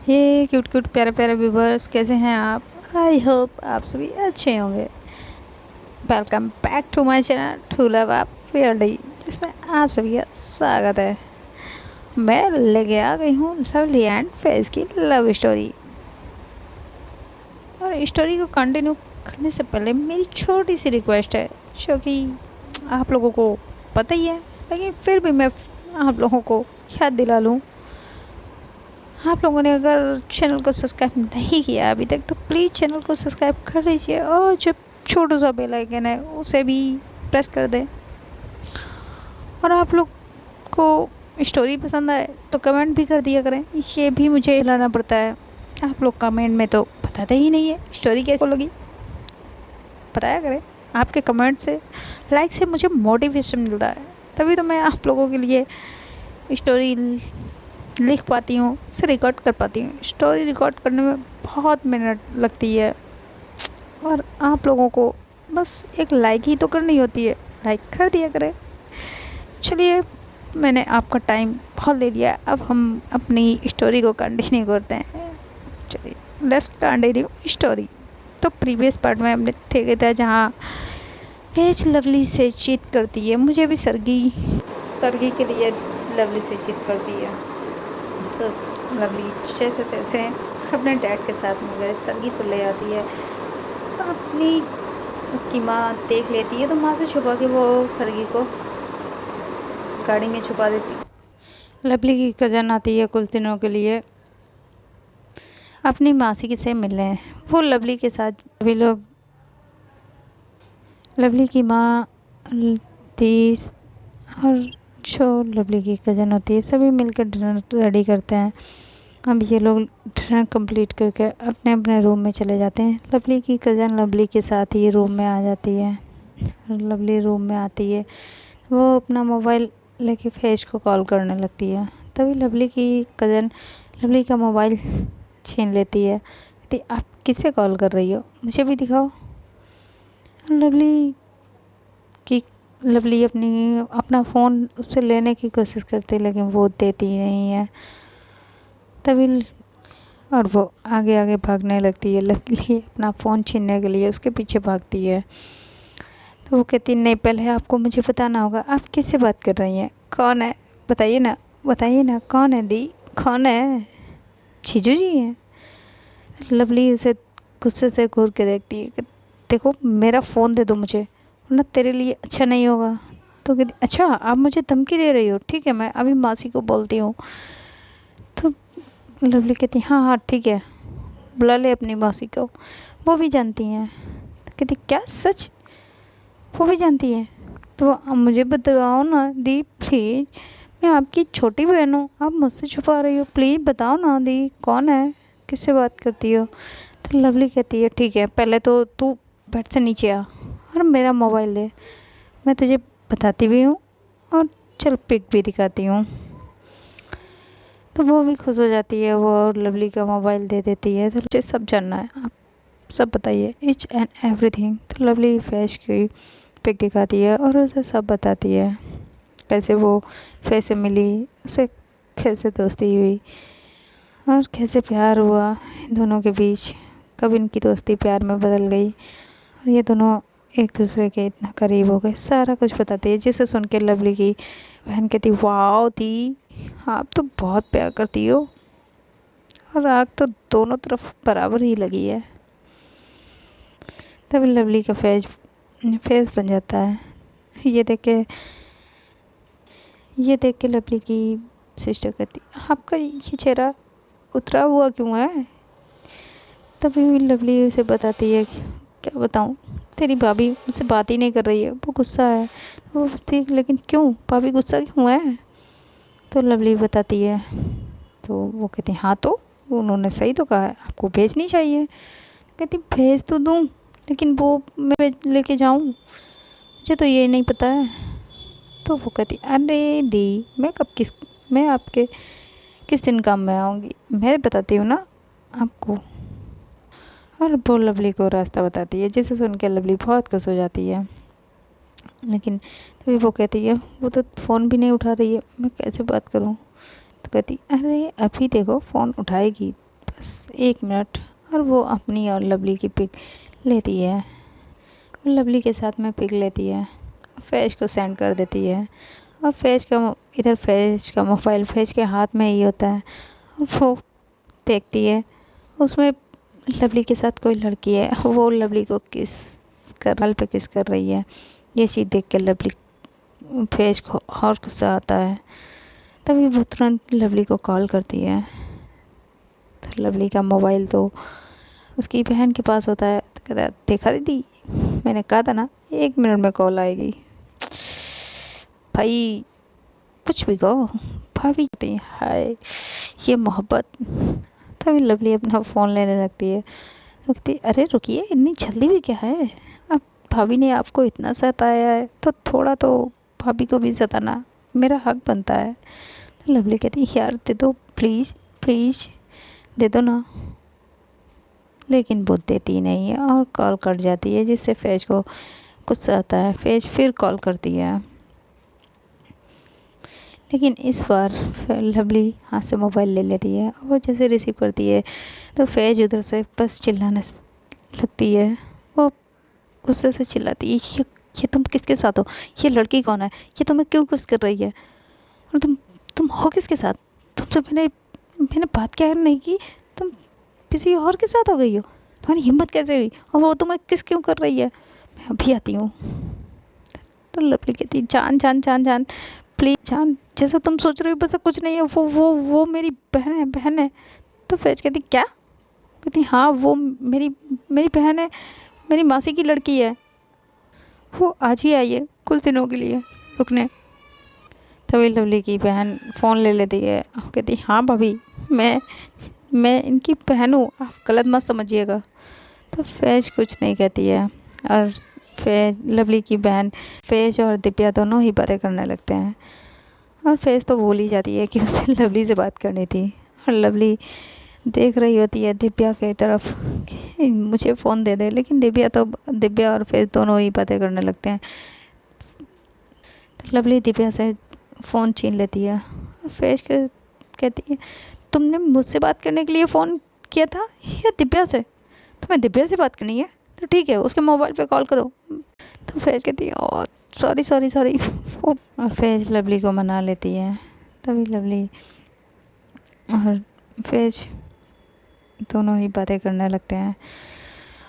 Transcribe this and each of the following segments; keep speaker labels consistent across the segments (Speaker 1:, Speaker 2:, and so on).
Speaker 1: हे cute cute प्यारे प्यारे viewers, कैसे हैं आप? आई होप आप सभी अच्छे होंगे। Welcome back to my channel to love आप रियली, जिसमें आप सभी का स्वागत है। मैं लेके आ गई हूँ लवली एंड फेज की लव स्टोरी। और स्टोरी को कंटिन्यू करने से पहले मेरी छोटी सी रिक्वेस्ट है, जो कि आप लोगों को पता ही है, लेकिन फिर भी मैं आप लोगों को याद दिला लूँ। आप लोगों ने अगर चैनल को सब्सक्राइब नहीं किया अभी तक, तो प्लीज़ चैनल को सब्सक्राइब कर लीजिए और जो छोटा सा बेल आइकन है उसे भी प्रेस कर दें। और आप लोग को स्टोरी पसंद आए तो कमेंट भी कर दिया करें, ये भी मुझे लाना पड़ता है। आप लोग कमेंट में तो बताते ही नहीं है स्टोरी कैसे लगी, बताया करें। आपके कमेंट से, लाइक से मुझे मोटिवेशन मिलता है, तभी तो मैं आप लोगों के लिए स्टोरी लिख पाती हूँ, उसे रिकॉर्ड कर पाती हूँ। स्टोरी रिकॉर्ड करने में बहुत मेहनत लगती है और आप लोगों को बस एक लाइक ही तो करनी होती है, लाइक कर दिया करें। चलिए, मैंने आपका टाइम बहुत ले लिया, अब हम अपनी स्टोरी को कंटिन्यू करते हैं। चलिए, लेट्स कंटिन्यू स्टोरी। तो प्रीवियस पार्ट में हमने देखे था जहाँ पेज लवली से चीट करती है, मुझे भी सरगी के लिए लवली से चीट करती है। तो लवली जैसे तैसे अपने डैड के साथ में गए, सरगी तो ले आती है और अपनी उसकी माँ देख लेती है, तो माँ से छुपा के वो सरगी को गाड़ी में छुपा देती। लवली की कज़न आती है कुछ दिनों के लिए अपनी मासी से मिलने। वो लवली के साथ सभी लोग, लवली की माँ थी और जो लवली की कज़न होती है, सभी मिलकर डिनर रेडी करते हैं। अब ये लोग डिनर कंप्लीट करके अपने अपने रूम में चले जाते हैं। लवली की कज़न लवली के साथ ही रूम में आ जाती है। लवली रूम में आती है, वो अपना मोबाइल लेके फैज को कॉल करने लगती है। तभी लवली की कज़न लवली का मोबाइल छीन लेती है, कहती आप किससे कॉल कर रही हो, मुझे भी दिखाओ। लवली अपना फ़ोन उससे लेने की कोशिश करती है, लेकिन वो देती नहीं है। तभी और वो आगे आगे भागने लगती है। लवली अपना फ़ोन छीनने के लिए उसके पीछे भागती है। तो वो कहती नहीं, पहले आपको मुझे बताना होगा आप किससे बात कर रही हैं, कौन है, बताइए ना कौन है दी, कौन है? जीजू जी हैं। लवली उसे गुस्से से घूर के देखती है कि देखो, मेरा फ़ोन दे दो मुझे, वरना तेरे लिए अच्छा नहीं होगा। तो कहती अच्छा, आप मुझे धमकी दे रही हो, ठीक है मैं अभी मासी को बोलती हूँ। तो लवली कहती हाँ हाँ ठीक है, बुला ले अपनी मासी को, वो भी जानती हैं। तो कहती क्या सच, वो भी जानती हैं? तो अब मुझे बताओ ना दी प्लीज़, मैं आपकी छोटी बहन हूँ, आप मुझसे छुपा रही हो, प्लीज़ बताओ ना दी, कौन है, किससे बात करती हो? तो लवली कहती है ठीक है, पहले तो तू बेड से नीचे आ और मेरा मोबाइल दे, मैं तुझे बताती भी हूँ और चल पिक भी दिखाती हूँ। तो वो भी खुश हो जाती है, वो लवली का मोबाइल दे देती है। तो मुझे सब जानना है, आप सब बताइए, ईच एंड एवरीथिंग। तो लवली फैज की पिक दिखाती है और उसे सब बताती है, कैसे वो फैज से मिली, उसे कैसे दोस्ती हुई और कैसे प्यार हुआ इन दोनों के बीच, कब इनकी दोस्ती प्यार में बदल गई और ये दोनों एक दूसरे के इतना करीब हो गए। सारा कुछ बताती है, जिसे सुन के लवली की बहन कहती वाह दी, आप तो बहुत प्यार करती हो और आग तो दोनों तरफ बराबर ही लगी है। तभी लवली का फेस बन जाता है। ये देख के लवली की सिस्टर कहती आपका ये चेहरा उतरा हुआ क्यों है? तभी लवली उसे बताती है कि क्या बताऊँ, तेरी भाभी मुझसे बात ही नहीं कर रही है, वो गुस्सा है। वो पूछती लेकिन क्यों, भाभी गुस्सा क्यों है? तो लवली बताती है। तो वो कहती हाँ, तो उन्होंने सही तो कहा है, आपको भेजनी चाहिए। कहती भेज तो दूँ, लेकिन वो मैं लेके जाऊँ, मुझे तो ये नहीं पता है। तो वो कहती अरे दी, मैं आपके किस दिन काम में आऊँगी, मैं बताती हूँ ना आपको। और वो लवली को रास्ता बताती है, जिसे सुन के लवली बहुत खुश हो जाती है। लेकिन तभी वो कहती है वो तो फ़ोन भी नहीं उठा रही है, मैं कैसे बात करूँ? तो कहती अरे अभी देखो फ़ोन उठाएगी, बस 1 मिनट। और वो अपनी और लवली की पिक लेती है, लवली के साथ में पिक लेती है, फैज़ को सेंड कर देती है। और फैज़ का मोबाइल फैज़ के हाथ में ही होता है। और वो देखती है उसमें लवली के साथ कोई लड़की है, वो लवली को गाल पे किस कर रही है। ये चीज़ देख के फैज़ को और गुस्सा आता है। तभी वो तुरंत लवली को कॉल करती है। तो लवली का मोबाइल तो उसकी बहन के पास होता है। तो कहता है, देखा दीदी, मैंने कहा था ना 1 मिनट में कॉल आएगी। भाई कुछ भी कहो, भाभी कहती है, हाय ये मोहब्बत। तभी लवली अपना फ़ोन लेने लगती है। तो कहती है, अरे रुकिए, इतनी जल्दी भी क्या है, अब भाभी ने आपको इतना सताया है तो थोड़ा तो भाभी को भी सताना मेरा हक बनता है। तो लवली कहती है, यार दे दो प्लीज़ प्लीज़, दे दो ना। लेकिन वो देती नहीं है और कॉल कट जाती है, जिससे फैज़ को गुस्सा आता है। फैज़ फिर कॉल करती है, लेकिन इस बार लवली हाथ से मोबाइल ले लेती है और जैसे रिसीव करती है तो फैज़ उधर से बस चिल्लाने लगती है। वो गुस्से से चिल्लाती है, ये तुम किसके साथ हो, ये लड़की कौन है, ये तुम्हें क्यों कुछ कर रही है, और तुम हो किसके साथ, तुमसे मैंने बात क्या नहीं की, तुम किसी और के साथ हो गई हो, तुम्हारी हिम्मत कैसे हुई, और वो तुम्हें किस क्यों कर रही है, मैं अभी आती हूँ। तो लवली कहती, जान जान जान जान प्लीज़ जान, जैसा तुम सोच रहे हो वैसा कुछ नहीं है, वो मेरी बहन है। तो फैज़ कहती, क्या, कहती हाँ वो मेरी बहन है, मेरी मासी की लड़की है, वो आज ही आई है कुछ दिनों के लिए रुकने। तभी लवली की बहन फ़ोन ले लेती है, कहती हाँ भाभी, मैं इनकी बहन हूँ, आप गलत मत समझिएगा। तो फैज़ कुछ नहीं कहती है और लवली की बहन फैज़ और दिव्या दोनों ही बातें करने लगते हैं। और फैज़ तो भूल ही जाती है कि उसे लवली से बात करनी थी। और लवली देख रही होती है दिव्या की तरफ कि मुझे फ़ोन दे दे, लेकिन दिव्या और फैज़ दोनों ही बातें करने लगते हैं। तो लवली दिव्या से फ़ोन छीन लेती है और फैज़ कहती है, तुमने मुझसे बात करने के लिए फ़ोन किया था या दिव्या से, तुम्हें दिव्या से बात करनी है तो ठीक है, उसके मोबाइल पे कॉल करो। तो फैज़ कहती है, ओ सॉरी। और फैज़ लवली को मना लेती है। तभी लवली और फैज़ दोनों ही बातें करने लगते हैं।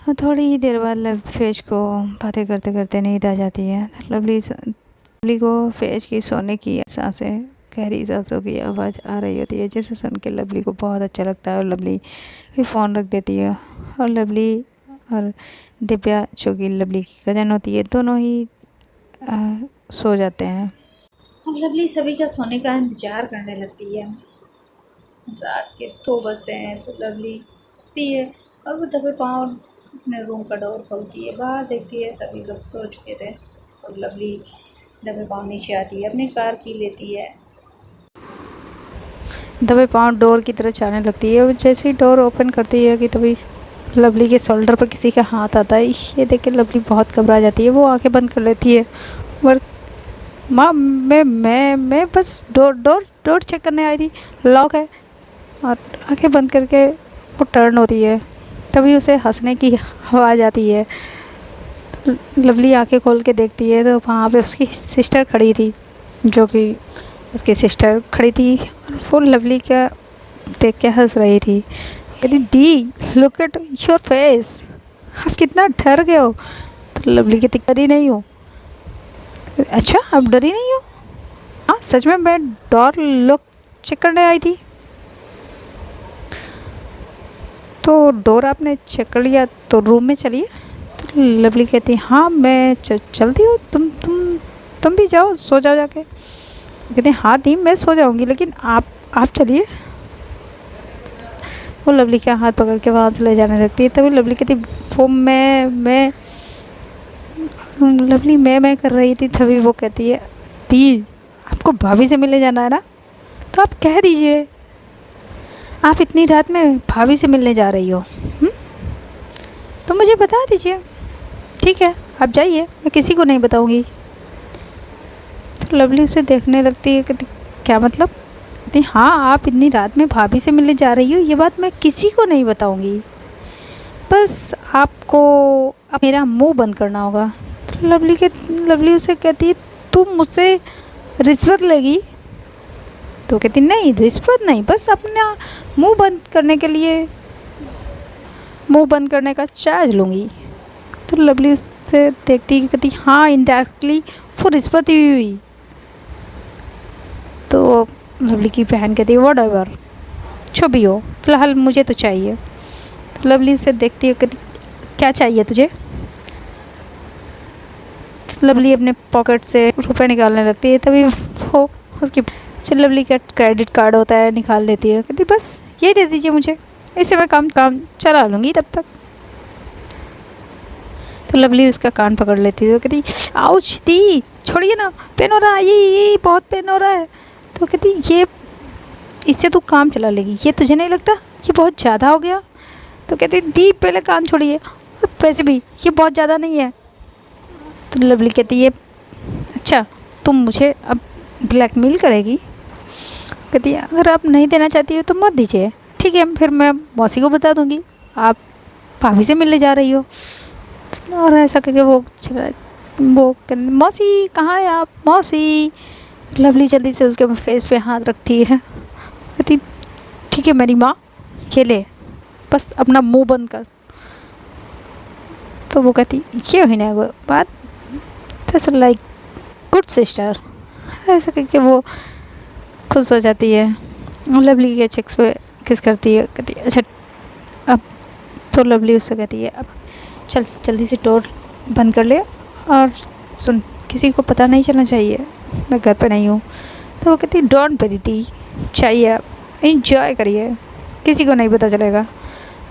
Speaker 1: और थोड़ी ही देर बाद फैज़ को बातें करते करते नींद आ जाती है। लवली को फैज़ की सोने की सांसें, गहरी सांसों की आवाज़ आ रही होती है, जिसे सुन के लवली को बहुत अच्छा लगता है और लवली भी फ़ोन रख देती है। और लवली और दिव्या, जो कि लवली की कज़न होती है, दोनों ही सो जाते हैं। अब लवली सभी का सोने का इंतज़ार करने लगती है। रात के 2 बजते हैं तो लवली उठती है और वो दबे पाँव अपने रूम का डोर खोलती है। बाहर देखती है सभी लोग सो चुके थे और लवली दबे पाँव नीचे आती है, अपनी कार की लेती है, दबे पाँव डोर की तरफ जाने लगती है। वो जैसे ही डोर ओपन करती है कि तभी लवली के शोल्डर पर किसी का हाथ आता है। ये देख के लवली बहुत घबरा जाती है, वो आंखें बंद कर लेती है। और माँ, मैं बस डोर चेक करने आई थी, लॉक है। और आंखें बंद करके वो टर्न होती है, तभी उसे हंसने की आवाज़ आती है। लवली आंखें खोल के देखती है तो वहाँ पे उसकी सिस्टर खड़ी थी, जो कि उसकी सिस्टर खड़ी थी और वो लवली का देख के हंस रही थी। कहती, दी लुक एट योर फेस, आप कितना डर गए हो। तो लवली कहती, डरी नहीं हूँ। अच्छा, आप डरी नहीं हो? हाँ सच में, मैं डोर लॉक चेक करने आई थी। तो डोर आपने चेक कर लिया तो रूम में चलिए। तो लवली कहती, हाँ मैं चलती हूँ, तुम भी जाओ, सो जाओ जाके। कहते, हाँ दी मैं सो जाऊँगी, लेकिन आप चलिए। वो लवली का हाथ पकड़ के वहाँ से ले जाने लगती है। तभी लवली कहती, वो लवली मैं कर रही थी। तभी वो कहती है, दी आपको भाभी से मिलने जाना है ना, तो आप कह दीजिए, आप इतनी रात में भाभी से मिलने जा रही हो, तो मुझे बता दीजिए, ठीक है आप जाइए, मैं किसी को नहीं बताऊंगी। तो लवली उसे देखने लगती है, कहती, क्या मतलब, कहती हाँ, आप इतनी रात में भाभी से मिलने जा रही हो, ये बात मैं किसी को नहीं बताऊंगी, बस आपको अब मेरा मुंह बंद करना होगा। तो लवली उसे कहती है तुम मुझसे रिश्वत लेगी? तो कहती नहीं, रिश्वत नहीं, बस अपना मुंह बंद करने के लिए, मुंह बंद करने का चार्ज लूँगी। तो लवली उससे देखती है, कहती हाँ, इनडायरेक्टली वो रिश्वत ही हुई। तो लवली की बहन कहती है व्हाटएवर, जो भी हो, फ़िलहाल मुझे तो चाहिए। तो लवली उसे देखती है, कहती क्या चाहिए तुझे? तो लवली अपने पॉकेट से रुपए निकालने लगती है, तभी वो उसकी लवली का क्रेडिट कार्ड होता है, निकाल लेती है। कहती बस ये दे दीजिए मुझे, इससे मैं काम चला लूँगी तब तक। तो लवली उसका कान पकड़ लेती है। तो कहती आउच दी, छोड़िए ना, पेन हो रहा है, ये बहुत पेन हो रहा है। तो कहती ये इससे तू काम चला लेगी, ये तुझे नहीं लगता ये बहुत ज़्यादा हो गया? तो कहती दी पहले कान छोड़िए, और पैसे भी, ये बहुत ज़्यादा नहीं है। तो लवली कहती है अच्छा, तुम मुझे अब ब्लैकमेल करेगी? कहती है अगर आप नहीं देना चाहती हो तो मत दीजिए, ठीक है, फिर मैं मौसी को बता दूँगी आप भाभी से मिलने जा रही हो। और ऐसा करके वो मौसी कहाँ है आप, मौसी? लवली जल्दी से उसके फेस पे हाथ रखती है, कहती ठीक है मेरी माँ, ये ले, बस अपना मुंह बंद कर। तो वो कहती ये हुई ना वो बात, दैट्स लाइक गुड सिस्टर। ऐसा करके वो खुश हो जाती है और लवली के चिक्स पे किस करती है। कहती है अच्छा अब, तो लवली उससे कहती है अब चल जल्दी से डोर बंद कर ले, और सुन किसी को पता नहीं चलना चाहिए मैं घर पे नहीं हूँ। तो वो कहती डोंट वेरी दी, चाहिए आप इंजॉय करिए, किसी को नहीं पता चलेगा।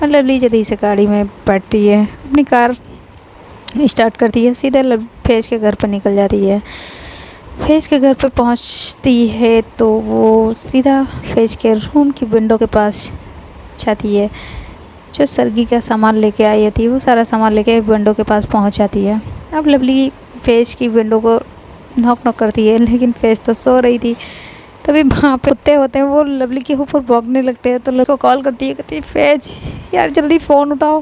Speaker 1: और लवली जल्दी से गाड़ी में बैठती है, अपनी कार स्टार्ट करती है, सीधा फैज़ के घर पर निकल जाती है। फैज़ के घर पर पहुंचती है तो वो सीधा फैज़ के रूम की विंडो के पास जाती है। जो सरगी का सामान लेके आई थी वो सारा सामान लेके विंडो के पास पहुंच जाती है। अब लवली फैज़ की विंडो को नॉक करती है, लेकिन फैज़ तो सो रही थी। तभी वहाँ पे कुत्ते होते हैं, वो लवली के ऊपर भौंकने लगते हैं। तो लवली को कॉल करती है, कहती है फैज़ यार जल्दी फ़ोन उठाओ,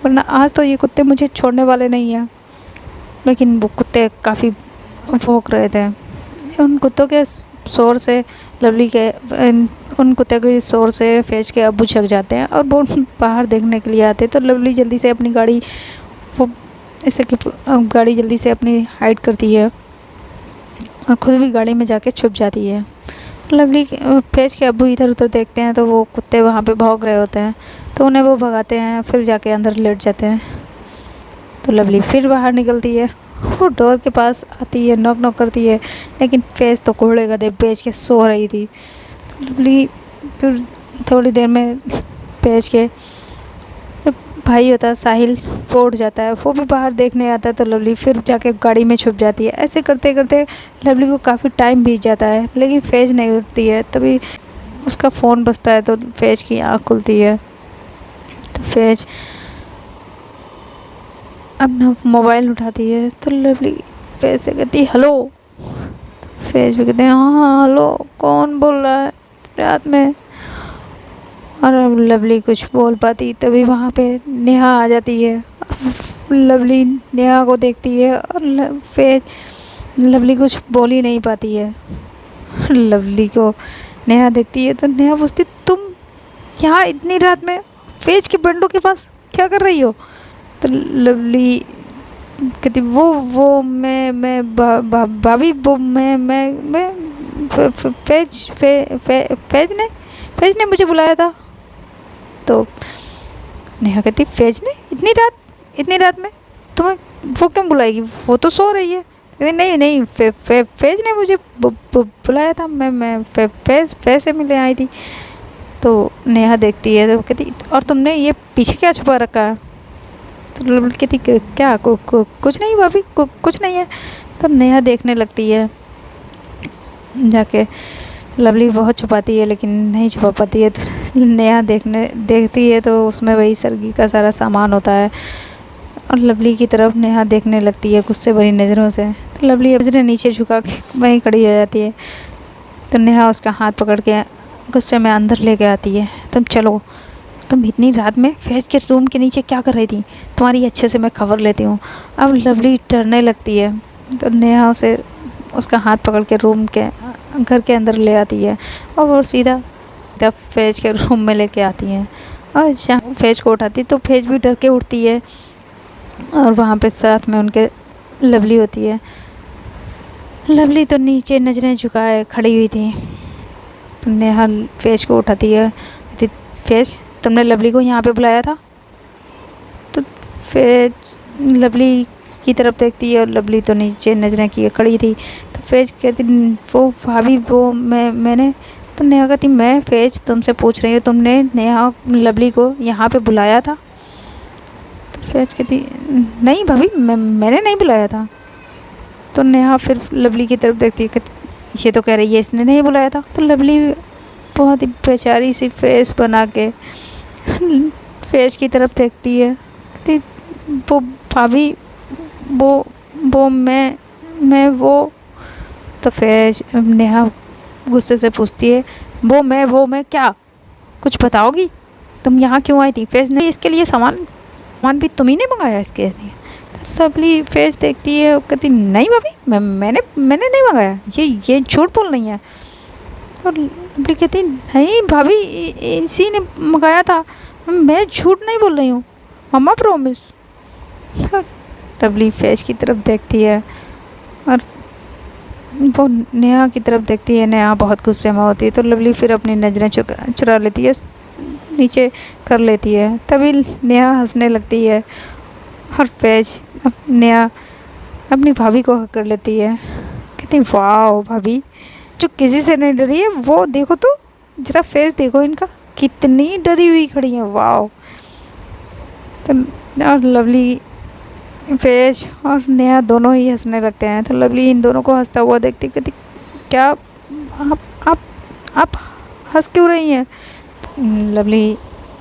Speaker 1: वरना आज तो ये कुत्ते मुझे छोड़ने वाले नहीं हैं। लेकिन वो कुत्ते काफ़ी भौंक रहे थे। उन कुत्तों के शोर से लवली के उन कुत्ते के शोर से फैज़ के अब्बू छक जाते हैं और वो बाहर देखने के लिए आते हैं। तो लवली जल्दी से अपनी गाड़ी वो ऐसे कि गाड़ी जल्दी से अपनी हाइड करती है और ख़ुद भी गाड़ी में जाके छुप जाती है। तो लवली फैज़ के अब्बू इधर उधर देखते हैं तो वो कुत्ते वहाँ पे भौंक रहे होते हैं, तो उन्हें वो भगाते हैं, फिर जाके अंदर लेट जाते हैं। तो लवली फिर बाहर निकलती है, वो डोर के पास आती है, नॉक करती है, लेकिन फैज़ तो घोड़े गधे बेच के सो रही थी। तो लवली फिर थोड़ी देर में फैज़ के भाई होता है साहिल, वो उठ जाता है, वो भी बाहर देखने आता है। तो लवली फिर जाके गाड़ी में छुप जाती है। ऐसे करते करते लवली को काफ़ी टाइम बीत जाता है, लेकिन फैज़ नहीं उठती है। तभी उसका फ़ोन बजता है तो फैज़ की आँख खुलती है। तो फैज़ अपना मोबाइल उठाती है, तो लवली फैज़ से कहती है हेलो। तो फैज़ भी कहते हैं हाँ हेलो, कौन बोल रहा है रात में? और अब लवली कुछ बोल पाती तभी वहाँ पे नेहा आ जाती है। लवली नेहा को देखती है और फैज़ लवली कुछ बोल ही नहीं पाती है। लवली को नेहा देखती है तो नेहा पूछती तुम यहाँ इतनी रात में फैज़ के बंडों के पास क्या कर रही हो? तो लवली कहती वो मैं भाभी वो मैं फैज़ ने मुझे बुलाया था। तो नेहा कहती फैज़ ने इतनी रात में तुम्हें वो क्यों बुलाएगी, वो तो सो रही है। कहती नहीं फैज़ ने मुझे बुलाया था, मैं फैज़ से मिलने आई थी। तो नेहा देखती है तो कहती और तुमने ये पीछे क्या छुपा रखा है? तो लवली कहती क्या कुछ नहीं भाभी, कुछ नहीं है। तो नेहा देखने लगती है जाके। लवली बहुत छुपाती है लेकिन नहीं छुपा पाती है। तो नेहा देखती है तो उसमें वही सरगी का सारा सामान होता है और लवली की तरफ नेहा देखने लगती है गुस्से भरी नज़रों से। तो लवली नज़रें नीचे झुका के वहीं खड़ी हो जाती है। तो नेहा उसका हाथ पकड़ के गुस्से में अंदर लेके आती है। तुम चलो, तुम इतनी रात में फैज़ के रूम के नीचे क्या कर रही थी? तुम्हारी अच्छे से मैं खबर लेती हूँ। अब लवली डरने लगती है तो नेहा उसे उसका हाथ पकड़ के रूम के घर के अंदर ले आती है और वो सीधा तब फैज़ के रूम में लेके आती है। और जहाँ फैज़ को उठाती तो फैज़ भी डर के उठती है और वहाँ पे साथ में उनके लवली होती है। लवली तो नीचे नज़रें झुकाए खड़ी हुई थी। तो नेहा फैज़ को उठाती है, कहती फैज़ तुमने लवली को यहाँ पे बुलाया था? तो फैज़ लवली की तरफ देखती है और लवली तो नीचे नज़रें किए खड़ी थी। तो फैज़ कहती वो भाभी वो मैंने तो नेहा कहती मैं फैज़ तुमसे पूछ रही हूँ तुमने नेहा लवली को यहाँ पे बुलाया था? तो फैज़ कहती नहीं भाभी मैंने नहीं बुलाया था। तो नेहा फिर लवली की तरफ देखती है, कहती ये तो कह रही है इसने नहीं बुलाया था। तो लवली बहुत ही बेचारी सी फेस बना के फैज़ की तरफ देखती है, कहती वो भाभी वो मैं वो। तो फैज़ नेहा गुस्से से पूछती है वो मैं क्या? कुछ बताओगी? तुम यहाँ क्यों आई थी? फैज़ ने इसके लिए सामान भी तुम ही ने मंगाया इसके लिए? तो लवली फैज़ देखती है और कहती नहीं भाभी मैंने नहीं मंगाया, ये झूठ बोल रही है। और लवली कहती नहीं भाभी इसी ने मंगाया था, मैं झूठ नहीं बोल रही हूँ, मम्मा प्रॉमिस। तो लवली फैज़ की तरफ देखती है और वो नेहा की तरफ देखती है। नेहा बहुत गुस्से में होती है तो लवली फिर अपनी नज़रें चुरा लेती है, नीचे कर लेती है। तभी नेहा हंसने लगती है और फैज़ नेहा अपनी भाभी को हक कर लेती है, कहती वाह भाभी जो किसी से नहीं डरी है वो देखो तो जरा फैज़ देखो इनका कितनी डरी हुई खड़ी है, वाह। तो और लवली फैज़ और नेहा दोनों ही हंसने लगते हैं। तो लवली इन दोनों को हंसता हुआ देखती कहती क्या आप हंस क्यों रही हैं? लवली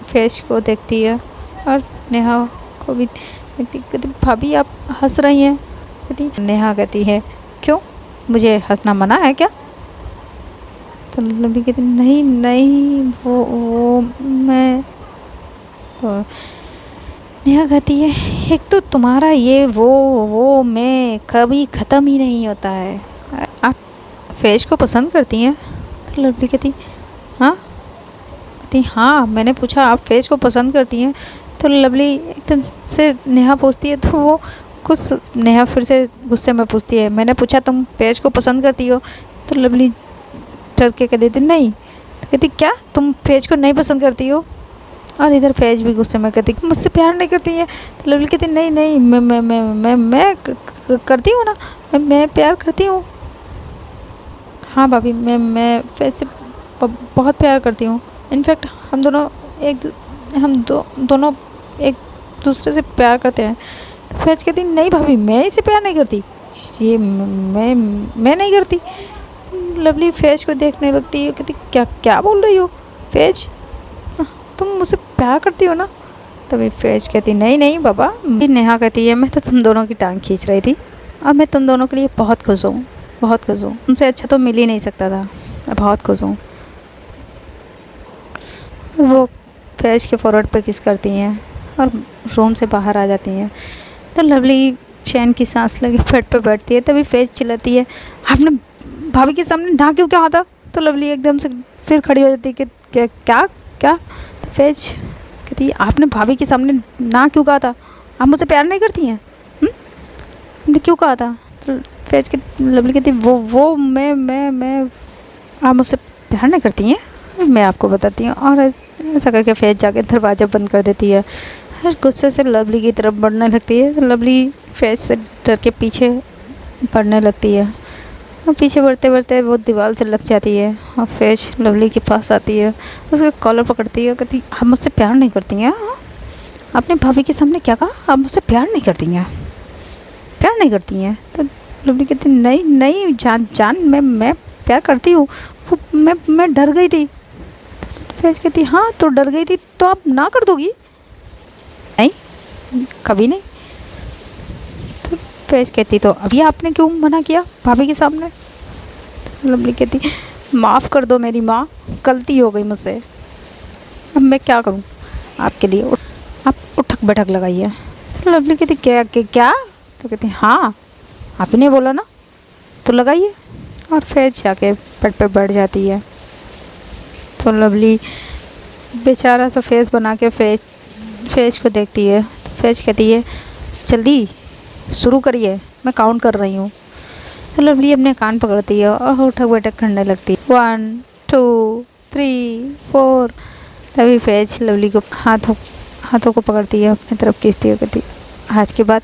Speaker 1: फैज़ को देखती है और नेहा को भी देखती, कहती भाभी आप हंस रही हैं? कहती नेहा कहती है क्यों, मुझे हंसना मना है क्या? तो लवली कहती नहीं वो मैं। तो नेहा कहती है एक तो तुम्हारा ये वो मैं कभी ख़त्म ही नहीं होता है। आप फैज़ को पसंद करती हैं? तो लवली कहती हाँ। कहती हाँ मैंने पूछा आप फैज़ को पसंद करती हैं? तो लवली एकदम से नेहा पूछती है तो वो कुछ नेहा फिर से गुस्से में पूछती है मैंने पूछा तुम फैज़ को पसंद करती हो? तो लवली डर के कह देती नहीं। तो कहती क्या तुम फैज़ को नहीं पसंद करती हो? और इधर फैज़ भी गुस्से में कहती मुझसे प्यार नहीं करती है? तो लवली कहती नहीं मैं करती हूँ ना, मैं प्यार करती हूँ। हाँ भाभी मैं फैज़ से बहुत प्यार करती हूँ। इनफैक्ट हम दोनों एक दूसरे से प्यार करते हैं। तो फैज़ कहती नहीं भाभी मैं इससे प्यार नहीं करती, ये मैं नहीं करती। लवली फैज़ को देखने लगती है, कहती क्या बोल रही हो फैज़, तुम मुझसे प्यार करती हो ना? तभी फैज़ कहती नहीं बाबा। नेहा कहती है मैं तो तुम दोनों की टांग खींच रही थी और मैं तुम दोनों के लिए बहुत खुश हूँ तुमसे अच्छा तो मिल ही नहीं सकता था, मैं बहुत खुश हूँ। वो फैज़ के फोrehead पे किस करती हैं और रूम से बाहर आ जाती हैं। तो लवली चैन की सांस लगे बेड पे बैठती है। तभी फैज़ चिल्लाती है आपने भाभी के सामने ना क्यों कहा था? तो लवली एकदम से फिर खड़ी हो जाती है कि क्या? तो फैज़ कहती आपने भाभी के सामने ना क्यों कहा था? आप मुझसे प्यार नहीं करती हैं? आपने क्यों कहा था? तो फैज़ की लवली कहती वो मैं आप मुझसे प्यार नहीं करती हैं? मैं आपको बताती हूँ। और ऐसा करके फैज़ जाके दरवाज़ा बंद कर देती है और गुस्से से लवली की तरफ बढ़ने लगती है। तो लवली फैज़ से डर के पीछे बढ़ने लगती है और पीछे बढ़ते वो दीवार से लग जाती है और फैज़ लवली के पास आती है, उसका कॉलर पकड़ती है, कहती आप मुझसे प्यार नहीं करती हैं? आपने भाभी के सामने क्या कहा? आप मुझसे प्यार नहीं करती हैं? तो लवली कहती नहीं जान मैं प्यार करती हूँ, मैं डर गई थी। फैज़ कहती हाँ तो डर गई थी तो आप ना कर दोगी? नहीं कभी नहीं। फैज़ कहती तो अभी आपने क्यों मना किया भाभी के सामने? लवली कहती माफ़ कर दो मेरी माँ, गलती हो गई मुझसे, अब मैं क्या करूँ आपके लिए। आप उठक बैठक लगाइए। तो लवली कहती क्या? तो कहती हाँ, आपने बोला ना, तो लगाइए। और फिर जाके बेड पे बैठ जाती है। तो लवली बेचारा सा फेस बना के फेस को देखती है। तो फेस कहती है जल्दी शुरू करिए, मैं काउंट कर रही हूँ। तो लवली अपने कान पकड़ती है और उठक बैठक करने लगती है। 1 2 3 4। तभी फेज लवली को हाथों को पकड़ती है, अपनी तरफ खींचती है, कहती आज के बाद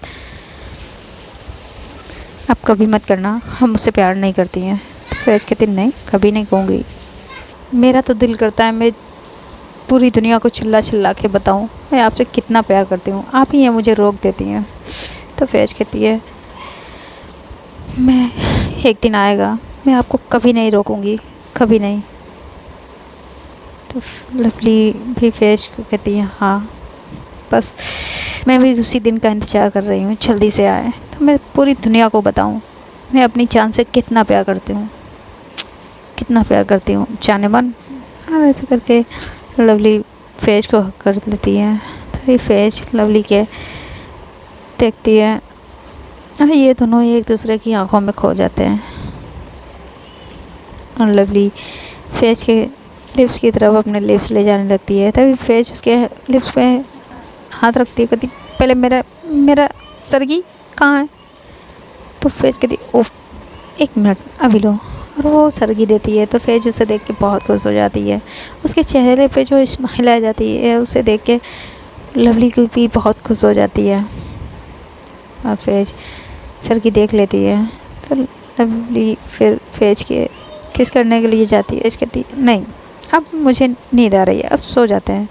Speaker 1: आप कभी मत करना, हम मुझसे प्यार नहीं करती हैं। तो फेज कहती नहीं, कभी नहीं कहूँगी। मेरा तो दिल करता है मैं पूरी दुनिया को चिल्ला चिल्ला के बताऊँ मैं आपसे कितना प्यार करती हूँ, आप ही हैं मुझे रोक देती हैं। तो फेज कहती है मैं एक दिन आएगा, मैं आपको कभी नहीं रोकूंगी, कभी नहीं। तो लवली भी फेज को कहती है हाँ, बस मैं भी उसी दिन का इंतज़ार कर रही हूँ, जल्दी से आए तो मैं पूरी दुनिया को बताऊँ मैं अपनी जान से कितना प्यार करती हूँ, कितना प्यार करती हूँ जाने मन। और ऐसे करके लवली फेज को हक कर लेती है। तो फेज लवली के देखती है और ये दोनों एक दूसरे की आंखों में खो जाते हैं। और लवली फेज के लिप्स की तरफ अपने लिप्स ले जाने लगती है। तभी फेज उसके लिप्स पे हाथ रखती है, कहती पहले मेरा सरगी कहाँ है। तो फेज कहती ओह 1 मिनट अभी लो, और वो सरगी देती है। तो फेज उसे देख के बहुत खुश हो जाती है, उसके चेहरे पे जो स्माइल आ जाती है उसे देख के लवली को भी बहुत खुश हो जाती है। और फेज सरगी देख लेती है। तो लवली फिर फेज के किस करने के लिए जाती है। फेज कहती नहीं, अब मुझे नींद आ रही है, अब सो जाते हैं।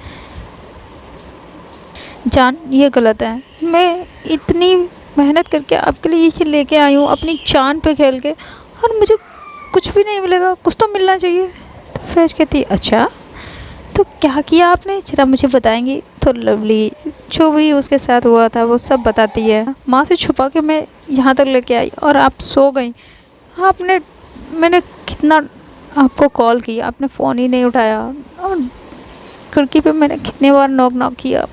Speaker 1: जान ये गलत है, मैं इतनी मेहनत करके आपके लिए ये लेके आई हूँ अपनी जान पे खेल के, और मुझे कुछ भी नहीं मिलेगा, कुछ तो मिलना चाहिए। तो फेज कहती अच्छा तो क्या किया आपने, जरा मुझे बताएंगी। तो लवली जो भी उसके साथ हुआ था वो सब बताती है। माँ से छुपा के मैं यहाँ तक लेके आई और आप सो गई। मैंने कितना आपको कॉल किया, आपने फ़ोन ही नहीं उठाया, और खिड़की पे मैंने कितने बार नॉक किया,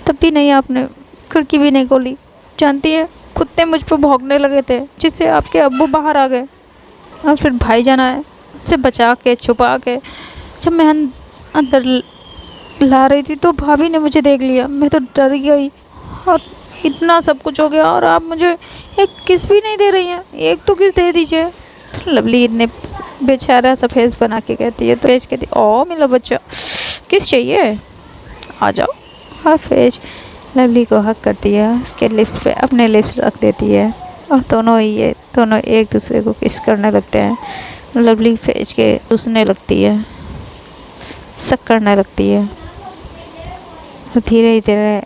Speaker 1: तब भी नहीं, आपने खिड़की भी नहीं खोली। जानती है कुत्ते मुझ पर भौंकने लगे थे, जिससे आपके अब्बू बाहर आ गए, और फिर भाईजान आए, उसे बचा के छुपा के जब मैं अंदर ला रही थी तो भाभी ने मुझे देख लिया, मैं तो डर गई, और इतना सब कुछ हो गया और आप मुझे एक किस भी नहीं दे रही हैं, एक तो किस दे दीजिए। तो लवली इतने बेचारा सा फेस बना के कहती है। तो फेज कहती ओ मेरा बच्चा किस चाहिए, आ जाओ। और फेज लवली को हक करती है, उसके लिप्स पे अपने लिप्स रख देती है, और दोनों एक दूसरे को किस करने लगते हैं। लवली फेज के उसने लगती है, शक करने लगती है, और धीरे धीरे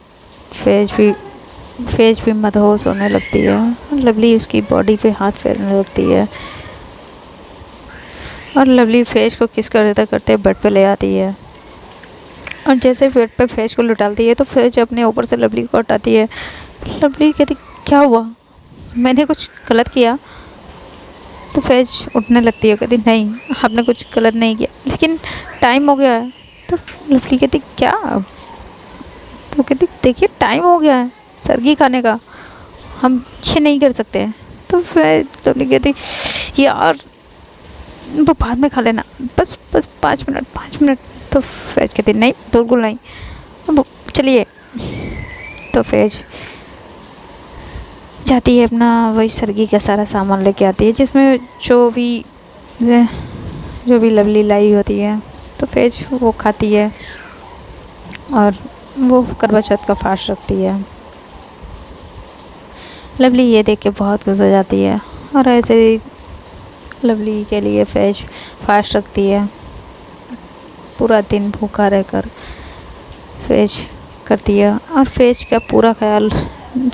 Speaker 1: फेज भी मदहोश होने लगती है। लवली उसकी बॉडी पे हाथ फेरने लगती है, और लवली फेज को किस करते करते बेड पे ले आती है, और जैसे बेड पे फेज को लुटाती है तो फेज अपने ऊपर से लवली को हटाती है। लवली कहती क्या हुआ, मैंने कुछ गलत किया। तो फेज उठने लगती है, कहती नहीं आपने कुछ गलत नहीं किया, लेकिन टाइम हो गया है। तो लवली कहती क्या। तो कहती देखिए टाइम हो गया है सरगी खाने का, हम ये नहीं कर सकते। तो फिर लवली कहती यार वो बाद में खा लेना, बस 5 मिनट। तो फेज कहती नहीं बिल्कुल नहीं, अब चलिए। तो फेज जाती है, अपना वही सरगी का सारा सामान लेके आती है, जिसमें जो भी लवली लाई होती है। तो फेज वो खाती है, और वो करवा चौथ का फास्ट रखती है। लवली ये देख के बहुत खुश हो जाती है, और ऐसे ही लवली के लिए फेज फास्ट रखती है। पूरा दिन भूखा रहकर फेज करती है, और फेज का पूरा ख्याल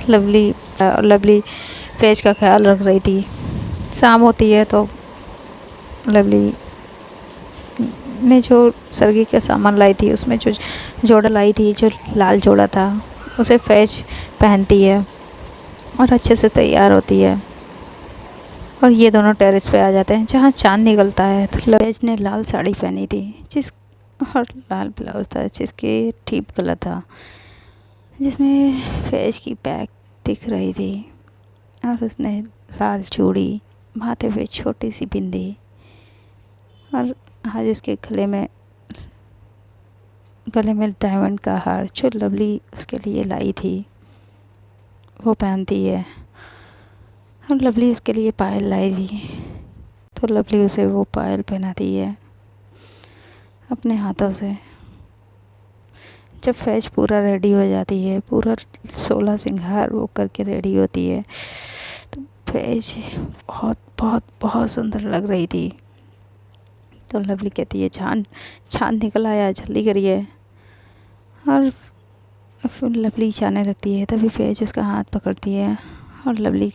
Speaker 1: लवली फेज का ख्याल रख रही थी। शाम होती है तो लवली ने जो सरगी का सामान लाई थी उसमें जो जोड़ा लाई थी, जो लाल जोड़ा था, उसे फेज पहनती है और अच्छे से तैयार होती है। और ये दोनों टेरेस पे आ जाते हैं जहाँ चाँद निकलता है। तो फैज ने लाल साड़ी पहनी थी और लाल ब्लाउज था जिसके ठीक गला था, जिसमें फैज की बैक दिख रही थी। और उसने लाल चूड़ी, माथे पे छोटी सी बिंदी, और आज उसके गले में डायमंड का हार जो लवली उसके लिए लाई थी वो पहनती है। और लवली उसके लिए पायल लाई थी तो लवली उसे वो पायल पहनाती है अपने हाथों से। जब फैज पूरा रेडी हो जाती है, पूरा 16 श्रृंगार वो करके रेडी होती है, तो फैज बहुत बहुत बहुत सुंदर लग रही थी। तो लवली कहती है चाँद निकल आया, जल्दी करिए। और फिर लवली जाने लगती है, तभी फैज उसका हाथ पकड़ती है और लवली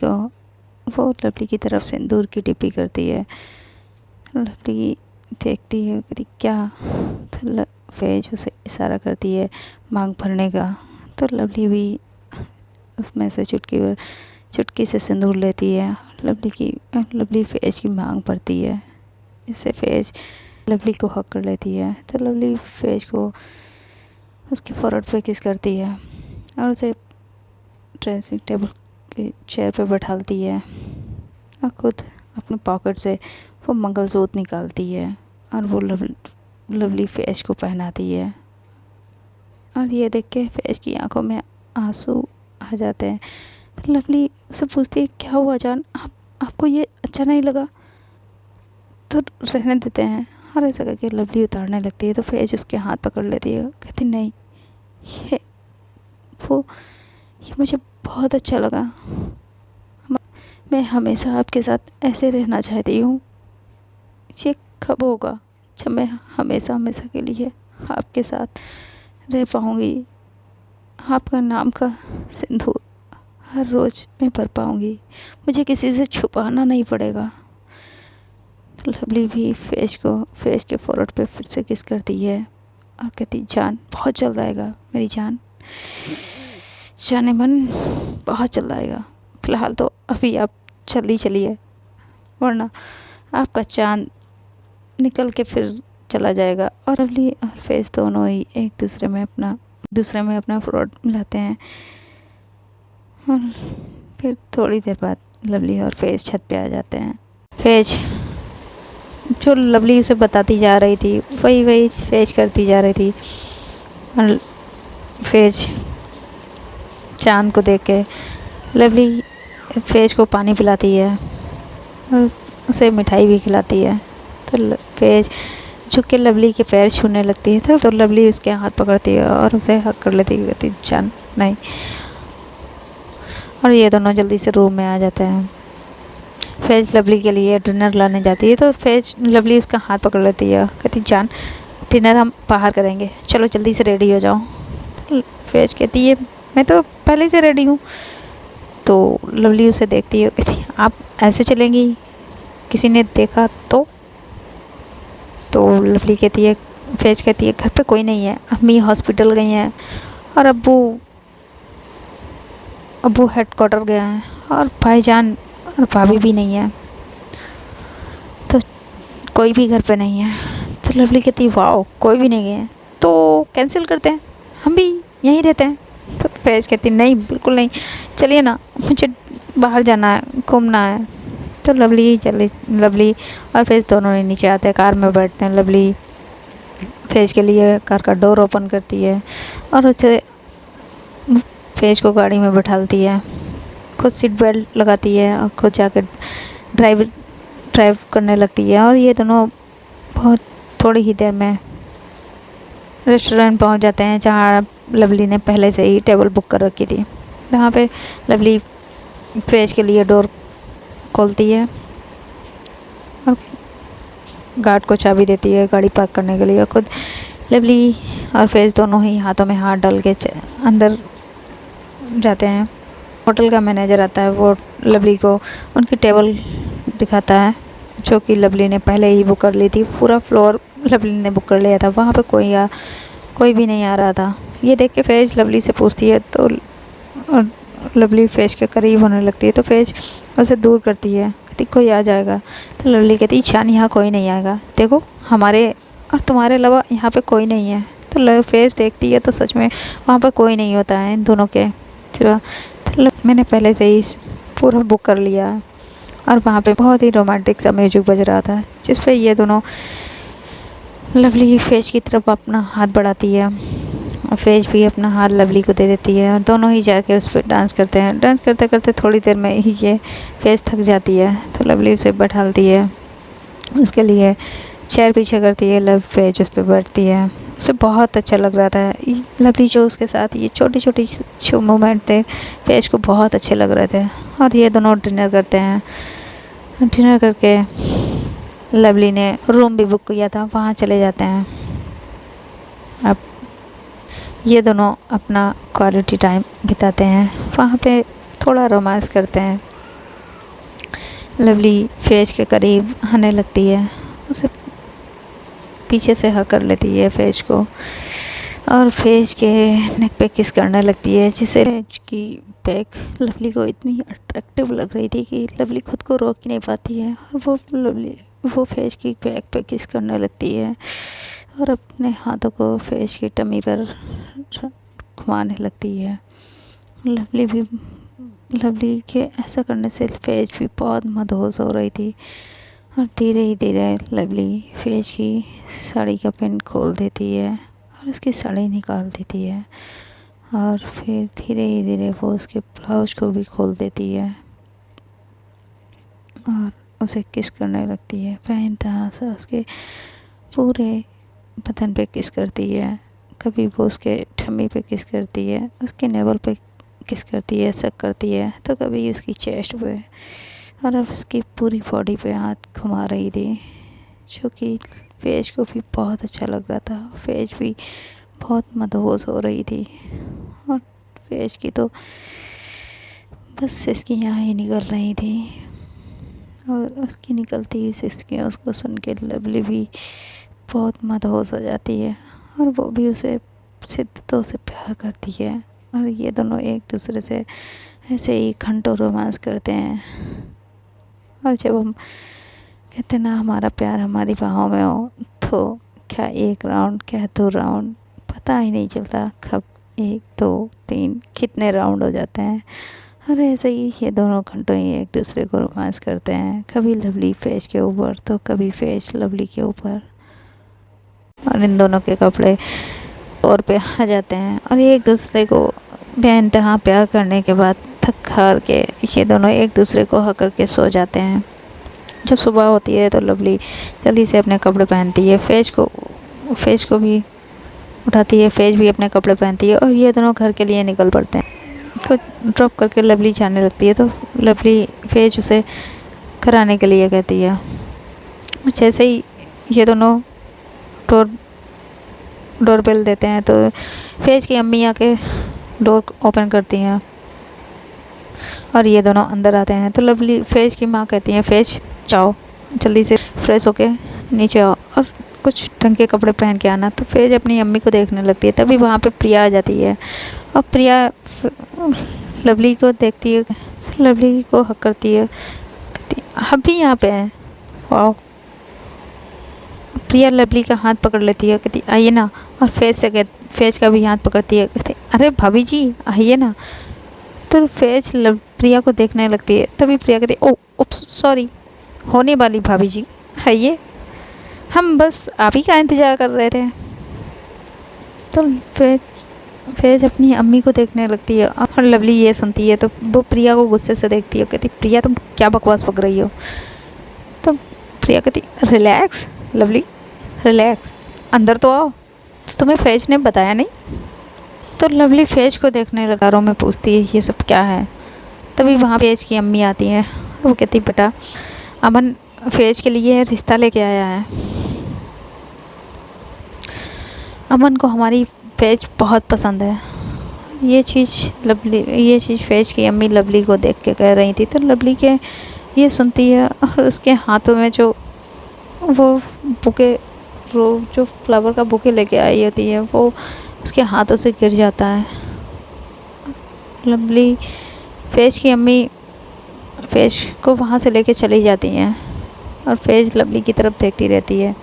Speaker 1: की तरफ सिंदूर की टिप्पी करती है। लवली देखती है, कहती क्या? तो फैज उसे इशारा करती है मांग भरने का। तो लवली भी उसमें से चुटकी से सिंदूर लेती है। लवली फैज की मांग भरती है, जिससे फैज लवली को हक कर लेती है। तो लवली फैज को उसके फोrehead पे किस करती है और उसे ड्रेसिंग टेबल की चेयर पे बैठाती है और खुद अपने पॉकेट से वो मंगलसूत्र निकालती है और वो लवली फैज को पहनाती है। और ये देख के फैज की आंखों में आंसू आ जाते हैं। तो लवली उससे पूछती है क्या हुआ जान, आपको ये अच्छा नहीं लगा? तो रहने देते हैं। और ऐसा करके लवली उतारने लगती है तो फैज उसके हाथ पकड़ लेती है, कहती नहीं, ये मुझे बहुत अच्छा लगा, मैं हमेशा आपके साथ ऐसे रहना चाहती हूँ। ये कब होगा जब मैं हमेशा के लिए आपके साथ रह पाऊँगी? आपका नाम का सिंदूर हर रोज़ मैं भर पाऊँगी, मुझे किसी से छुपाना नहीं पड़ेगा। लवली भी फैज के फोrehead पे फिर से किस करती है और कहती जान बहुत जल्द आएगा, मेरी जाने मन बहुत जल्द आएगा। फ़िलहाल तो अभी आप जल्दी चलिए, वरना आपका चाँद निकल के फिर चला जाएगा। और लवली और फैज दोनों ही एक दूसरे में अपना फोrehead मिलाते हैं। और फिर थोड़ी देर बाद लवली और फैज छत पे आ जाते हैं। फैज जो लवली उसे बताती जा रही थी वही फैज करती जा रही थी। और फैज चाँद को देख के लवली फैज को पानी पिलाती है और उसे मिठाई भी खिलाती है। तो फैज झुक के लवली के पैर छूने लगती है तो लवली उसके हाथ पकड़ती है और उसे हक कर लेती है, कहती जान नहीं। और ये दोनों जल्दी से रूम में आ जाते हैं। फैज लवली के लिए डिनर लाने जाती है तो लवली उसका हाथ पकड़ लेती है, कहती जान डिनर हम बाहर करेंगे, चलो जल्दी से रेडी हो जाओ। तो फैज कहती है मैं तो पहले से रेडी हूँ। तो लवली उसे देखती है, कहती आप ऐसे चलेंगी, किसी ने देखा तो लवली कहती है, फैज कहती है घर पे कोई नहीं है, अम्मी हॉस्पिटल गई हैं और अब्बू हेडक्वार्टर गया है और भाईजान और भाभी भी नहीं है, तो कोई भी घर पे नहीं है। तो लवली कहती है वाह कोई भी नहीं है, तो कैंसिल करते हैं, हम भी यहीं रहते हैं। तो फैज कहती नहीं बिल्कुल नहीं, चलिए ना, मुझे बाहर जाना है, घूमना है। तो लवली और फैज दोनों ही नीचे आते हैं, कार में बैठते हैं। लवली फैज के लिए कार का डोर ओपन करती है और उसे फैज को गाड़ी में बैठाती है, खुद सीट बेल्ट लगाती है और खुद जाकर ड्राइव करने लगती है। और ये दोनों बहुत थोड़ी ही देर में रेस्टोरेंट पहुंच जाते हैं जहां लवली ने पहले से ही टेबल बुक कर रखी थी। वहाँ पे लवली फैज के लिए डोर खोलती है और गार्ड को चाबी देती है गाड़ी पार्क करने के लिए। खुद लवली और फैज दोनों ही हाथों में हाथ डाल के अंदर जाते हैं। होटल का मैनेजर आता है, वो लवली को उनकी टेबल दिखाता है जो कि लवली ने पहले ही बुक कर ली थी। पूरा फ्लोर लवली ने बुक कर लिया था, वहाँ पे कोई भी नहीं आ रहा था। ये देख के फैज लवली से पूछती है तो लवली फैज के करीब होने लगती है तो फैज उसे दूर करती है, कहती कोई आ जाएगा। तो लवली कहती ईशान यहाँ कोई नहीं आएगा, देखो हमारे और तुम्हारे अलावा यहाँ पे कोई नहीं है। तो फेस देखती है तो सच में वहाँ पर कोई नहीं होता है इन दोनों के सिवा। तो मैंने पहले से ही पूरा बुक कर लिया और वहाँ पे बहुत ही रोमांटिक सा म्यूजिक बज रहा था, जिस पे ये दोनों लवली फेज की तरफ अपना हाथ बढ़ाती है और फेज भी अपना हाथ लवली को दे देती है और दोनों ही जाके उस पर डांस करते हैं। डांस करते करते थोड़ी देर में ही ये फेज थक जाती है तो लवली उसे बैठाती है, उसके लिए चेयर पीछे करती है। फेज उस पर बैठती है, उसे बहुत अच्छा लग रहा था। लवली जो उसके साथ ये छोटी छोटी जो मोमेंट थे फेज को बहुत अच्छे लग रहे थे। और ये दोनों डिनर करते हैं। डिनर करके लवली ने रूम भी बुक किया था, वहाँ चले जाते हैं। अब ये दोनों अपना क्वालिटी टाइम बिताते हैं, वहाँ पे थोड़ा रोमांस करते हैं। लवली फेज के करीब आने लगती है, उसे पीछे से हक कर लेती है फेज को और फेज के नेक पे किस करने लगती है, जिससे फेज की बैक लवली को इतनी अट्रैक्टिव लग रही थी कि लवली खुद को रोक ही नहीं पाती है और वो फेज की बैक पे किस करने लगती है और अपने हाथों को फेज की टमी पर घुमाने लगती है। लवली के ऐसा करने से फेज भी बहुत मदहोश हो रही थी और धीरे ही धीरे लवली फेज की साड़ी का पिन खोल देती है और उसकी साड़ी निकाल देती है और फिर धीरे ही धीरे वो उसके ब्लाउज को भी खोल देती है और उसे किस करने लगती है। बेइंतहा से उसके पूरे बदन पे किस करती है, कभी वो उसके ठम्मी पे किस करती है, उसके नेवल पे किस करती है, सक करती है, तो कभी उसकी चेस्ट पे और अब उसकी पूरी बॉडी पे हाथ घुमा रही थी, जो कि फेज को भी बहुत अच्छा लग रहा था। फेज भी बहुत मदहोश हो रही थी और फेज की तो बस इसकी यहाँ ही निकल रही थी और उसकी निकलती हुई सिसकियाँ उसको सुन के लवली भी बहुत मदहोश हो जाती है और वो भी उसे शिद्दतों से प्यार करती है और ये दोनों एक दूसरे से ऐसे ही घंटों रोमांस करते हैं। और जब हम कहते ना हमारा प्यार हमारी बाहों में हो, तो क्या एक राउंड क्या 2 राउंड पता ही नहीं चलता, कब 1 2 3 कितने राउंड हो जाते हैं। और ऐसे ही ये दोनों घंटों ही एक दूसरे को रोमांस करते हैं, कभी लवली फेज के ऊपर तो कभी फेज लवली के ऊपर। और इन दोनों के कपड़े और पे आ जाते हैं और एक दूसरे को बेइंतहा प्यार करने के बाद थक हार के ये दोनों एक दूसरे को हक करके सो जाते हैं। जब सुबह होती है तो लवली जल्दी से अपने कपड़े पहनती है, फेज को भी उठाती है, फेज भी अपने कपड़े पहनती है और ये दोनों घर के लिए निकल पड़ते हैं। को ड्रॉप करके लवली जाने लगती है तो लवली फेज उसे घर आने के लिए कहती है। जैसे ही ये दोनों डोर बेल देते हैं तो फेज की अम्मी आके डोर ओपन करती हैं और ये दोनों अंदर आते हैं। तो लवली फेज की माँ कहती हैं फेज जाओ जल्दी से फ्रेश होके नीचे आओ और कुछ ढंग के कपड़े पहन के आना। तो फेज अपनी अम्मी को देखने लगती है, तभी वहाँ पे प्रिया आ जाती है और प्रिया लवली को देखती है, लवली को हक करती है, कहती आप भी यहाँ पे हैं, वाह। प्रिया लवली का हाथ पकड़ लेती है, कहती आइए ना, और फेज का भी हाथ पकड़ती है, कहती अरे भाभी जी आइए ना। तो फेज प्रिया को देखने लगती है, तभी प्रिया कहती ओ उप्स सॉरी, होने वाली भाभी जी आइए, हम बस आप ही का इंतज़ार कर रहे थे। तो फेज अपनी अम्मी को देखने लगती है और लवली ये सुनती है तो वो प्रिया को गुस्से से देखती है, कहती प्रिया तुम क्या बकवास बक रही हो। तो प्रिया कहती रिलैक्स लवली रिलैक्स, अंदर तो आओ, तुम्हें फेज ने बताया नहीं। तो लवली फेज को देखने लगारों में पूछती है ये सब क्या है। तभी वहाँ फेज की अम्मी आती है और वो कहती बेटा अमन फेज के लिए रिश्ता लेके आया है, अमन को हमारी फेज बहुत पसंद है। ये चीज़ फेज की अम्मी लवली को देख के कह रही थी। तो लवली के ये सुनती है और उसके हाथों में जो जो फ्लावर का बुके लेके आई होती है वो उसके हाथों से गिर जाता है। लवली फेज की अम्मी फैज़ को वहाँ से लेके चली जाती हैं और फैज़ लवली की तरफ देखती रहती है।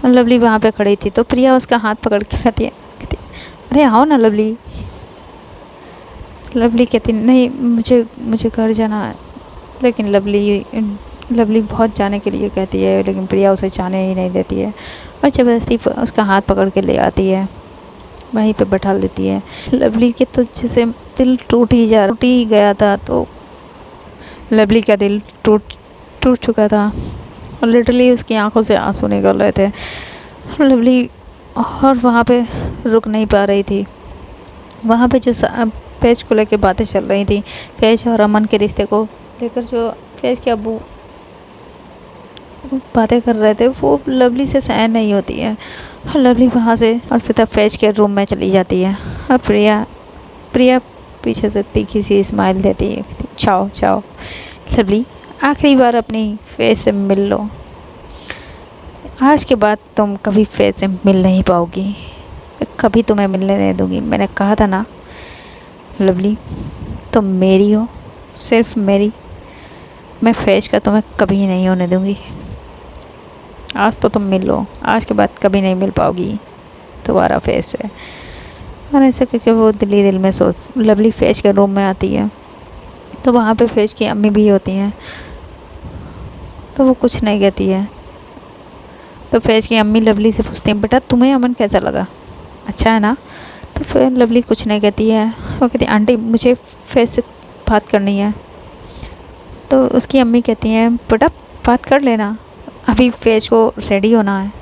Speaker 1: और लवली वहाँ पे खड़ी थी तो प्रिया उसका हाथ पकड़ के कहती है, अरे आओ ना लवली। लवली कहती नहीं, मुझे घर जाना है। लेकिन लवली बहुत जाने के लिए कहती है, लेकिन प्रिया उसे जाने ही नहीं देती है और ज़बरदस्ती उसका हाथ पकड़ के ले आती है, वहीं पे बैठा देती है। लवली के तो जैसे दिल टूट ही गया था। तो लवली का दिल टूट चुका था और लिटरली उसकी आंखों से आंसू निकल रहे थे। लवली और वहाँ पे रुक नहीं पा रही थी। वहाँ पे जो फैज़ को लेके बातें चल रही थी, फैज़ और अमन के रिश्ते को लेकर जो फैज़ के अब्बू बातें कर रहे थे, वो लवली से सहन नहीं होती है। और लवली वहाँ से और सीधा फैज़ के रूम में चली जाती है और प्रिया पीछे से तीखी सी स्माइल देती है, जाओ लवली, आखिरी बार अपनी फैज़ से मिल लो। आज के बाद तुम कभी फैज़ से मिल नहीं पाओगी, कभी तुम्हें मिलने नहीं दूँगी। मैंने कहा था ना लवली, तुम मेरी हो, सिर्फ मेरी। मैं फैज़ का तुम्हें कभी नहीं होने दूँगी। आज तो तुम मिल लो, आज के बाद कभी नहीं मिल पाओगी दोबारा फैज़ से। और ऐसा करके वो दिल में लवली फैज़ के रूम में आती है तो वहाँ पे फैज़ की अम्मी भी होती हैं। तो वो कुछ नहीं कहती है। तो फैज़ की अम्मी लवली से पूछती हैं, बेटा तुम्हें अमन कैसा लगा, अच्छा है ना? तो फिर लवली कुछ नहीं कहती है। वो कहती है, आंटी मुझे फैज़ से बात करनी है। तो उसकी अम्मी कहती हैं, बेटा बात कर लेना, अभी फैज़ को रेडी होना है,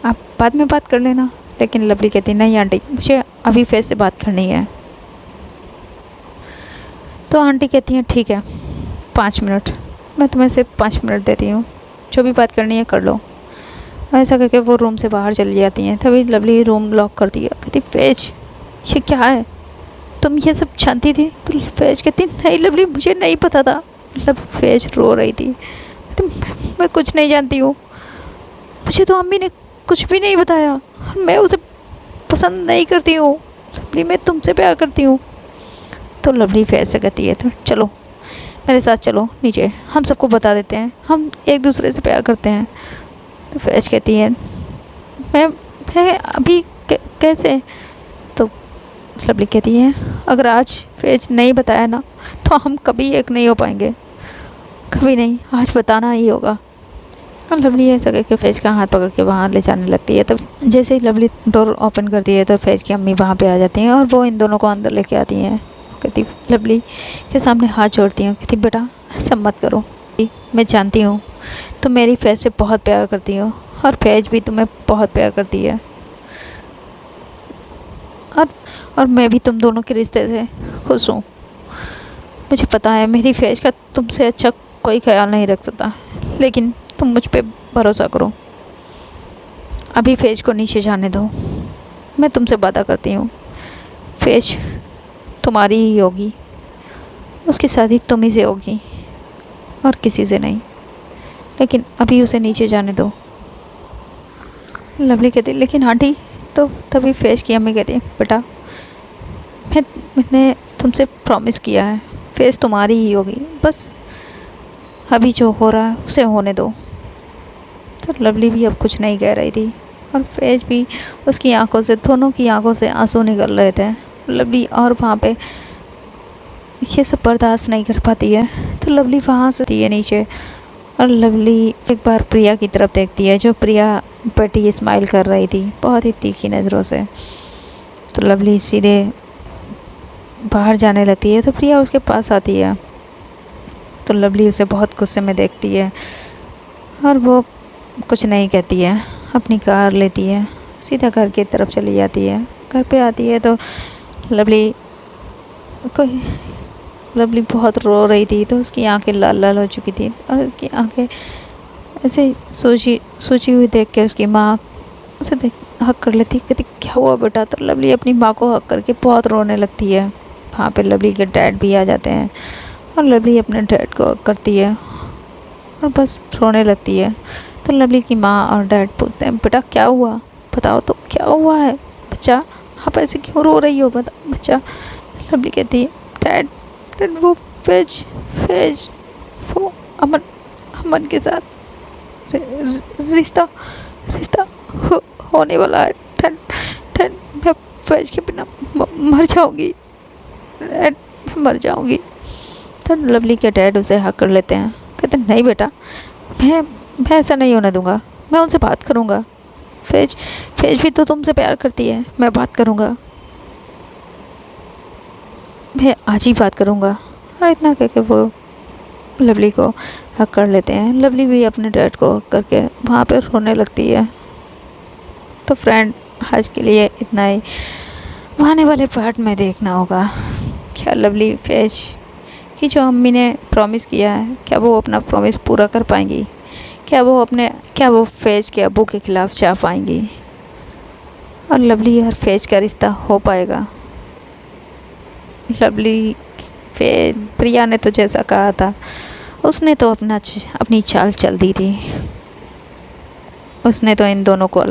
Speaker 1: आप बाद में बात कर लेना। लेकिन लवली कहती है, नहीं आंटी, मुझे अभी फैज़ से बात करनी है। तो आंटी कहती हैं, ठीक है 5 मिनट, मैं तुम्हें सिर्फ 5 मिनट देती हूँ, जो भी बात करनी है कर लो। ऐसा करके वो रूम से बाहर चली जाती हैं। तभी लवली रूम लॉक कर दिया। कहती, फैज़ ये क्या है, तुम ये सब जानती थी? तो फैज़ कहती, नहीं लवली, मुझे नहीं पता था। फैज़ रो रही थी, कहती मैं कुछ नहीं जानती हूँ, मुझे तो अम्मी ने कुछ भी नहीं बताया और मैं उसे पसंद नहीं करती हूँ लवली, मैं तुमसे प्यार करती हूँ। तो लवली फैज़ से कहती है, तो चलो मेरे साथ चलो नीचे, हम सबको बता देते हैं हम एक दूसरे से प्यार करते हैं। तो फैज़ कहती है, मैं अभी कैसे? तो लवली कहती है, अगर आज फैज़ नहीं बताया ना तो हम कभी एक नहीं हो पाएंगे, कभी नहीं, आज बताना ही होगा। और लवली ऐसा करके फैज़ का हाथ पकड़ के वहाँ ले जाने लगती है। तब जैसे ही लवली डोर ओपन करती है तो फैज़ की अम्मी वहाँ पे आ जाती हैं और वो इन दोनों को अंदर लेके आती हैं। कहती, लवली के सामने हाथ जोड़ती हैं, कहती, बेटा ऐसा मत करो, मैं जानती हूँ तुम मेरी फैज़ से बहुत प्यार करती हो और फैज़ भी तुम्हें बहुत प्यार करती है और मैं भी तुम दोनों के रिश्ते से खुश हूँ। मुझे पता है मेरी फैज़ का तुमसे अच्छा कोई ख्याल नहीं रख सकता, लेकिन तुम मुझ पे भरोसा करो, अभी फैज़ को नीचे जाने दो। मैं तुमसे वादा करती हूँ फैज़ तुम्हारी ही होगी, उसकी शादी तुम ही से होगी और किसी से नहीं, लेकिन अभी उसे नीचे जाने दो। लवली कहती, लेकिन आंटी। तो तभी फैज़ की अम्मी कहती, बेटा मैंने तुमसे प्रॉमिस किया है फैज़ तुम्हारी ही होगी, बस अभी जो हो रहा है उसे होने दो। तो लवली भी अब कुछ नहीं कह रही थी और फैज़ भी, उसकी आंखों से, दोनों की आंखों से आंसू निकल रहे थे। लवली और वहाँ पे ये सब बर्दाश्त नहीं कर पाती है तो लवली वहाँ से आती है नीचे और लवली एक बार प्रिया की तरफ देखती है, जो प्रिया बैठी स्माइल कर रही थी बहुत ही तीखी नज़रों से। तो लवली सीधे बाहर जाने लगती है तो प्रिया उसके पास आती है। तो लवली उसे बहुत गुस्से में देखती है और वो कुछ नहीं कहती है, अपनी कार लेती है, सीधा घर की तरफ चली जाती है। घर पे आती है तो लवली बहुत रो रही थी, तो उसकी आंखें लाल लाल हो चुकी थी और उसकी आंखें ऐसे सोची हुई देख के उसकी माँ उसे हक कर लेती, कहती, क्या हुआ बेटा? तो लवली अपनी माँ को हक करके बहुत रोने लगती है। वहाँ पे लवली के डैड भी आ जाते हैं और लवली अपने डैड को हक करती है और बस रोने लगती है। तो लवली की माँ और डैड पूछते हैं, बेटा क्या हुआ, बताओ तो क्या हुआ है बच्चा, आप ऐसे क्यों रो रही हो, बता बच्चा। लवली कहती है, डैड डैड वो फेज फेज वो अमन अमन के साथ रिश्ता रिश्ता होने वाला है। डैड डैड मैं फेज के बिना मर जाऊंगी। डैड मैं मर जाऊंगी। तो लवली के डैड उसे हक कर लेते हैं, कहते हैं नहीं बेटा, मैं ऐसा नहीं होने दूंगा, मैं उनसे बात करूंगा। फेज फेज भी तो तुमसे प्यार करती है, मैं बात करूंगा, मैं आज ही बात करूंगा। और इतना कह के वो लवली को हक कर लेते हैं। लवली भी अपने डैड को हक करके वहाँ पर रोने लगती है। तो फ्रेंड, आज के लिए इतना ही। आने वाले पार्ट में देखना होगा क्या लवली फेज कि जो अम्मी ने प्रॉमिस किया है, क्या वो अपना प्रॉमिस पूरा कर पाएंगी? क्या वो फेज के अब्बू के खिलाफ़ जा पाएंगी? और लवली और फेज का रिश्ता हो पाएगा? लवली प्रिया ने तो जैसा कहा था, उसने तो अपनी चाल चल दी थी। उसने तो इन दोनों को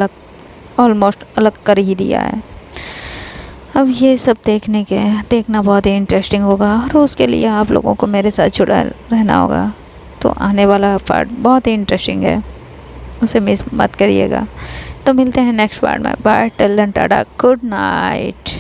Speaker 1: ऑलमोस्ट अलग कर ही दिया है। अब ये सब देखना बहुत ही इंटरेस्टिंग होगा, और उसके लिए आप लोगों को मेरे साथ जुड़ा रहना होगा। तो आने वाला पार्ट बहुत ही इंटरेस्टिंग है, उसे मिस मत करिएगा। तो मिलते हैं नेक्स्ट पार्ट में। Bye, till then tata, good night.